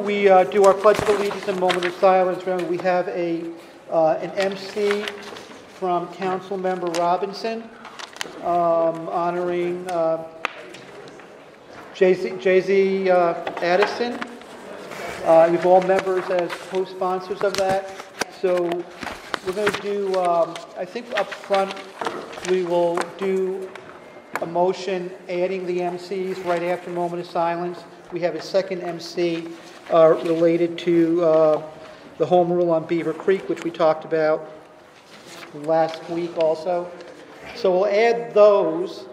We do our Pledge of Allegiance and moment of silence. Remember, we have an MC from Councilmember Robinson honoring Jay-Z Addison. We have all members as co-sponsors of that. So we're going to do, I think up front, we will do a motion adding the MCs right after moment of silence. We have a second MC related to the home rule on Beaver Creek, which we talked about last week also. So we'll add those,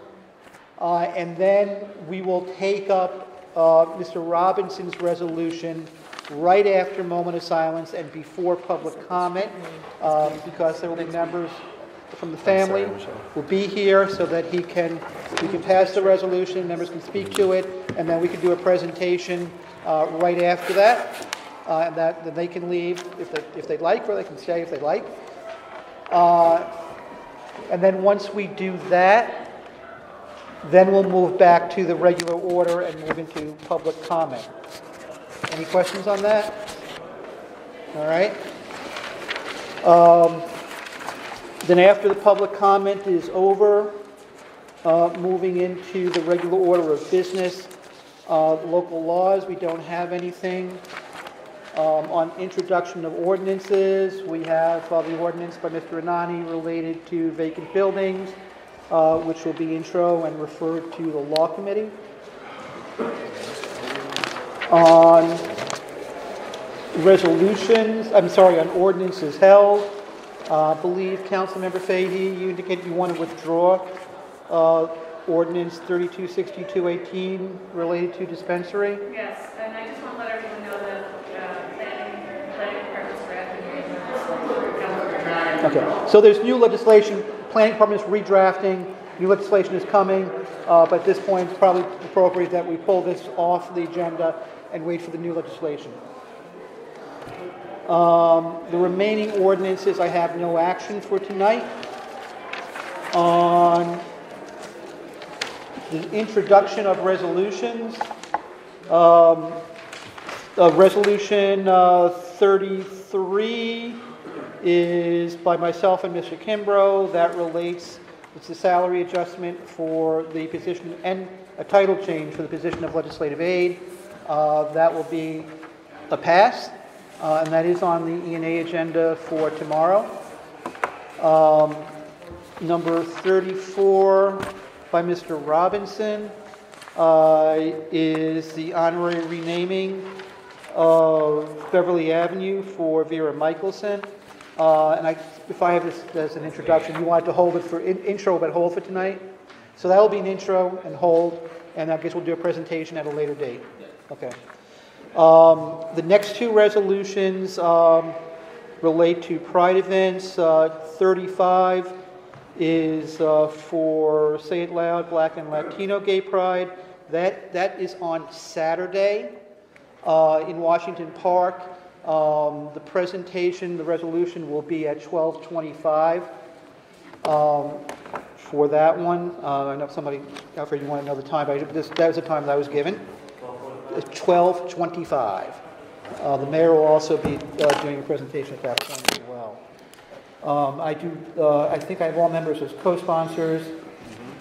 and then we will take up Mr. Robinson's resolution right after moment of silence and before public comment, because there will be members from the family will be here so that we can pass the resolution, members can speak to it, and then we can do a presentation right after that, and that they can leave if they'd like, or they can stay if they like. And then once we do that, then we'll move back to the regular order and move into public comment. Any questions on that? All right. Then after the public comment is over, moving into the regular order of business. Local laws, we don't have anything. On introduction of ordinances, we have the ordinance by Mr. Anani related to vacant buildings, which will be intro and referred to the law committee. On on ordinances held, I believe Councilmember Fahey, you indicated you want to withdraw Ordinance 326218 related to dispensary? Yes, and I just want to let everyone know that planning department's redrafting. Okay, so there's new legislation. Planning department is redrafting. New legislation is coming, but at this point it's probably appropriate that we pull this off the agenda and wait for the new legislation. The remaining ordinances, I have no action for tonight. On the introduction of resolutions, Resolution 33 is by myself and Mr. Kimbrough. That relates, it's a salary adjustment for the position and a title change for the position of legislative aid. That will be a pass, and that is on the E&A agenda for tomorrow. Number 34 by Mr. Robinson is the honorary renaming of Beverly Avenue for Vera Michelson. And if I have this as an introduction, you wanted to hold it for intro, but hold for tonight? So that will be an intro and hold, and I guess we'll do a presentation at a later date. Okay. The next two resolutions relate to Pride events. 35 is for Say It Loud, Black and Latino Gay Pride. That is on Saturday in Washington Park. The presentation, the resolution will be at 12:25 for that one. I know somebody, Alfred, you want to know the time, but that was the time that I was given. 12:25. The mayor will also be doing a presentation at that point as well. I think I have all members as co-sponsors.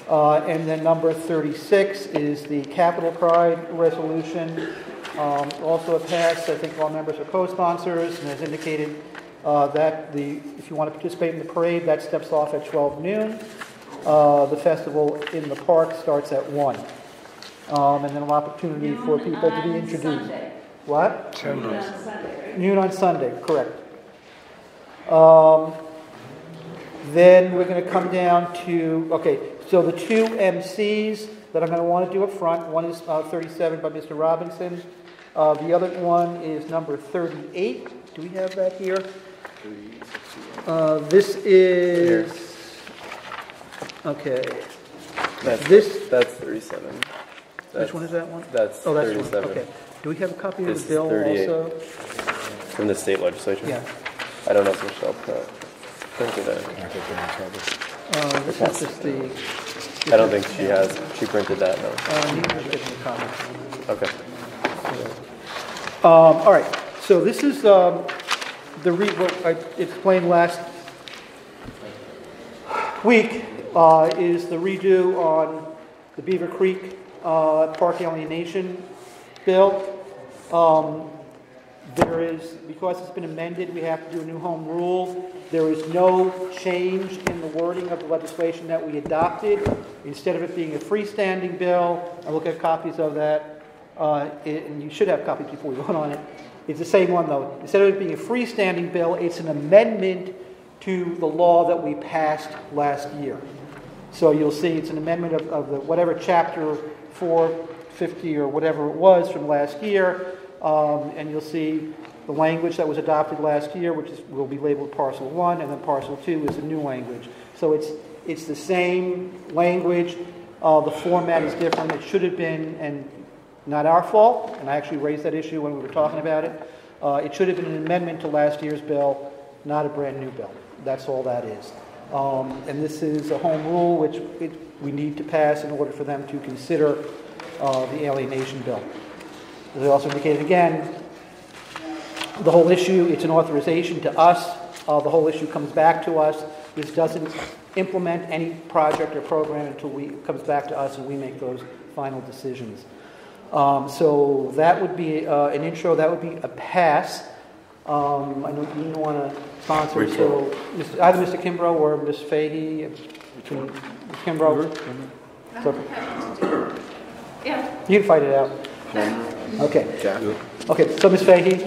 And then number 36 is the Capital Pride resolution. Also a pass. I think all members are co-sponsors, and as indicated, that if you want to participate in the parade, that steps off at 12 noon. The festival in the park starts at 1. And then an opportunity for people to be introduced. Sunday. What? 10 noon on Sunday. Noon on Sunday, correct. Then we're going to come down to, so the two MCs that I'm going to want to do up front, one is 37 by Mr. Robinson. The other one is number 38. Do we have that here? This is, okay. That's 37. Which one is that one? That's 37. One. Okay. Do we have a copy This of the bill is 38. also? From the state legislature? Yeah. I don't know if Michelle printed it. This is just the... I don't think she has. She printed that, no. You can just give me a copy. Okay. All right, so this is what I explained last week is the redo on the Beaver Creek Park alienation bill. There is, because it's been amended, we have to do a new home rule. There is no change in the wording of the legislation that we adopted. Instead of it being a freestanding bill, I look at copies of that, and you should have copies before we vote on it. It's the same one though. Instead of it being a freestanding bill, it's an amendment to the law that we passed last year. So you'll see it's an amendment of the whatever chapter 450 or whatever it was from last year. And you'll see the language that was adopted last year, which will be labeled Parcel 1, and then Parcel 2 is the new language. So it's the same language. The format is different. It should have been, and not our fault, and I actually raised that issue when we were talking about it. It should have been an amendment to last year's bill, not a brand new bill. That's all that is. And this is a home rule which we need to pass in order for them to consider the alienation bill. As I also indicated again, the whole issue, it's an authorization to us. The whole issue comes back to us. This doesn't implement any project or program until it comes back to us and we make those final decisions. So that would be an intro. That would be a pass. I know you want to sponsor, so either Mr. Kimbrough or Ms. Fahey. Between Ms. Kimbrough. Yeah. You can fight it out. Okay. Okay, so Ms. Fahey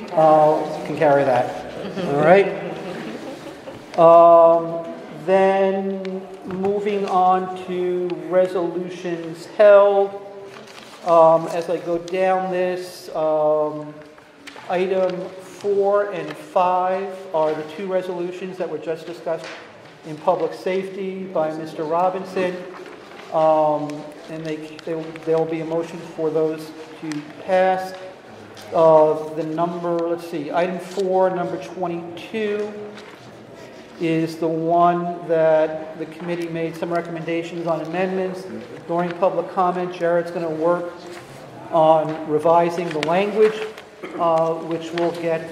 can carry that. All right. Then moving on to resolutions held. As I go down this, item 4 and 5 are the two resolutions that were just discussed in public safety by Mr. Robinson. And there will be a motion for those to pass. The number, let's see, item 4, number 22, is the one that the committee made some recommendations on amendments. During public comment, Jared's going to work on revising the language, which we'll get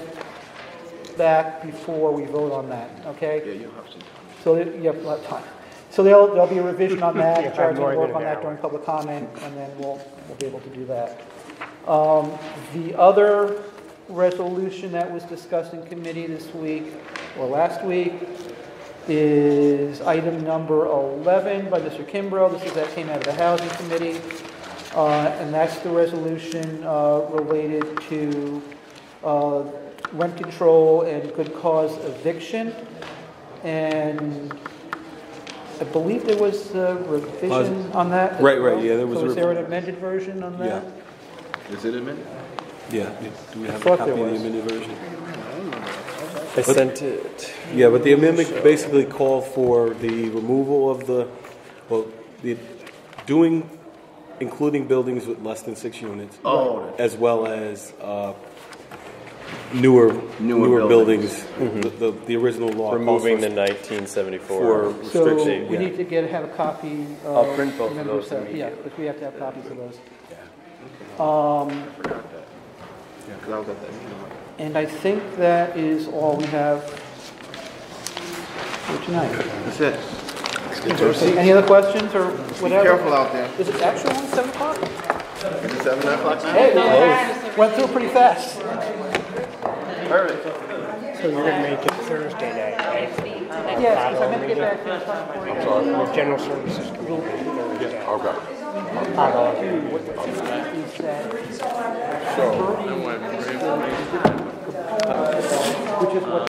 back before we vote on that, okay? Yeah, you'll have some time. So you have a lot of time. So there'll be a revision on that. Jared's going to work on that during public comment, and then we'll be able to do that. The other resolution that was discussed in committee this week, or last week, is item number 11 by Mr. Kimbrough. That came out of the Housing Committee, and that's the resolution related to rent control and good cause eviction. And I believe there was a revision on that. Right, yeah, there was. So is there an amended version on that? Yeah. Is it amended? Yeah. Do we have a thought copy of there the was. amended version? I sent it. Yeah, but the amendment basically called for the removal of including buildings with less than 6 units, as well as newer buildings. Mm-hmm. The original law Removing calls the 1974 for So restriction. we need to have a copy. I'll print both of members those have- Yeah, because we have to have copies of those. I forgot that. Yeah, because I was at that meeting. And I think that is all we have for tonight. That's it. Let's get to our seats. Any other questions or Be whatever? careful out there. Is it actually only 7 o'clock? Is it 7, 9 o'clock now? Hey, went through pretty fast. Perfect. So you're going to make it Thursday night, right? Yes, because I meant to get back to the time for you. The General Services Committee Thursday. Okay. Is that